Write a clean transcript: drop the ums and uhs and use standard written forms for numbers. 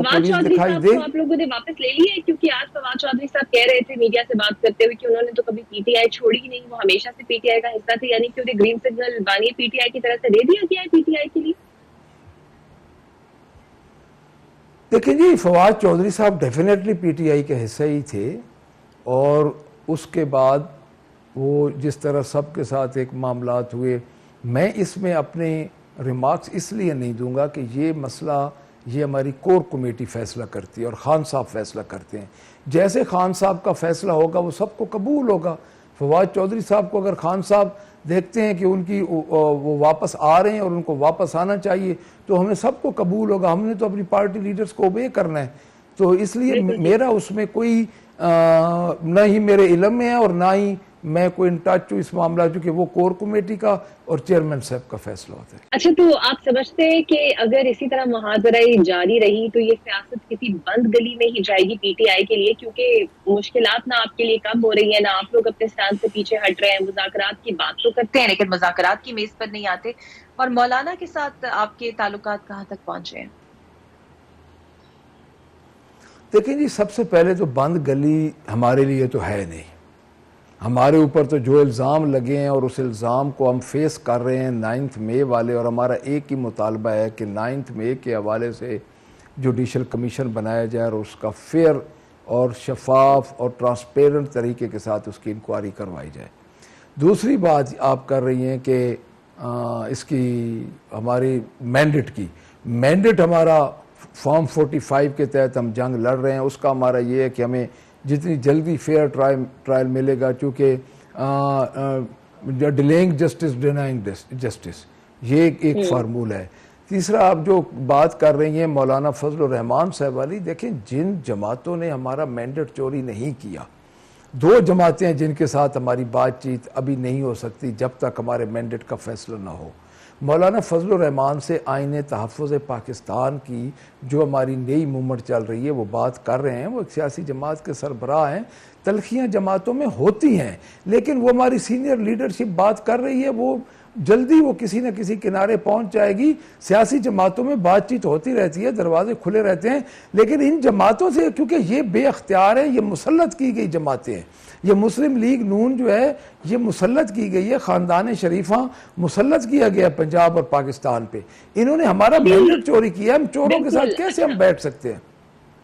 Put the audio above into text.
Police دکھائی دے. آپ لوگوں نے واپس لے لی ہے؟ کیونکہ آج فواد چودھری صاحب کہہ رہے تھے میڈیا سے بات کرتے ہوئے کہ انہوں نے تو کبھی پی ٹی آئی چھوڑی ہی نہیں, وہ ہمیشہ سے پی ٹی آئی کا حصہ تھے, یعنی کہ انہیں گرین سگنل بانی پی ٹی آئی کی طرف سے دے دیا گیا ہے پی ٹی آئی کے لیے. دیکھیں جی, فواد چودھری صاحب ڈیفینیٹلی پی ٹی آئی کے حصہ ہی تھے, اور اس کے بعد وہ جس طرح سب کے ساتھ ایک معاملات ہوئے, میں اس میں اپنے ریمارکس اس لیے نہیں دوں گا کہ یہ مسئلہ یہ ہماری کور کمیٹی فیصلہ کرتی ہے اور خان صاحب فیصلہ کرتے ہیں. جیسے خان صاحب کا فیصلہ ہوگا وہ سب کو قبول ہوگا. فواد چودھری صاحب کو اگر خان صاحب دیکھتے ہیں کہ ان کی وہ واپس آ رہے ہیں اور ان کو واپس آنا چاہیے تو ہمیں سب کو قبول ہوگا. ہم نے تو اپنی پارٹی لیڈرز کو اوبے کرنا ہے. تو اس لیے میرا اس میں کوئی نہ ہی میرے علم میں ہے اور نہ ہی میں کوئی ان ٹچ ہوں اس معاملہ, چونکہ وہ کور کمیٹی کا اور چیئرمین صاحب کا فیصلہ ہوتا ہے. اچھا, تو آپ سمجھتے ہیں کہ اگر اسی طرح محاذرہ جاری رہی تو یہ سیاست کسی بند گلی میں ہی جائے گی پی ٹی آئی کے لیے, کیونکہ مشکلات نہ آپ کے لیے کم ہو رہی ہیں, نہ آپ لوگ اپنے اسٹینڈ سے پیچھے ہٹ رہے ہیں, مذاکرات کی بات تو کرتے ہیں لیکن مذاکرات کی میز پر نہیں آتے, اور مولانا کے ساتھ آپ کے تعلقات کہاں تک پہنچے ہیں؟ دیکھیں جی, سب سے پہلے تو بند گلی ہمارے لیے تو ہے نہیں. ہمارے اوپر تو جو الزام لگے ہیں اور اس الزام کو ہم فیس کر رہے ہیں 9 مئی والے, اور ہمارا ایک ہی مطالبہ ہے کہ 9 مئی کے حوالے سے جوڈیشل کمیشن بنایا جائے اور اس کا فیئر اور شفاف اور ٹرانسپیرنٹ طریقے کے ساتھ اس کی انکوائری کروائی جائے. دوسری بات آپ کر رہی ہیں کہ اس کی ہماری مینڈیٹ ہمارا فارم 45 کے تحت ہم جنگ لڑ رہے ہیں. اس کا ہمارا یہ ہے کہ ہمیں جتنی جلدی فیئر ٹرائل ملے گا, چونکہ ڈیلینگ جسٹس ڈینائنگ جسٹس یہ ایک فارمولہ ہے. تیسرا آپ جو بات کر رہی ہیں مولانا فضل الرحمان صاحب والی, دیکھیں جن جماعتوں نے ہمارا مینڈیٹ چوری نہیں کیا, 2 جماعتیں ہیں جن کے ساتھ ہماری بات چیت ابھی نہیں ہو سکتی جب تک ہمارے مینڈیٹ کا فیصلہ نہ ہو. مولانا فضل الرحمان سے آئین تحفظ پاکستان کی جو ہماری نئی موومنٹ چل رہی ہے وہ بات کر رہے ہیں, وہ ایک سیاسی جماعت کے سربراہ ہیں. تلخیاں جماعتوں میں ہوتی ہیں لیکن وہ ہماری سینئر لیڈرشپ بات کر رہی ہے, وہ جلدی وہ کسی نہ کسی کنارے پہنچ جائے گی. سیاسی جماعتوں میں بات چیت ہوتی رہتی ہے, دروازے کھلے رہتے ہیں, لیکن ان جماعتوں سے کیونکہ یہ بے اختیار ہیں, یہ مسلط کی گئی جماعتیں ہیں. یہ مسلم لیگ نون جو ہے یہ مسلط کی گئی ہے, خاندان شریفہ مسلط کیا گیا پنجاب اور پاکستان پہ. انہوں نے ہمارا مینڈیٹ چوری کیا, ہم چوروں کے ساتھ کیسے ہم بیٹھ سکتے ہیں؟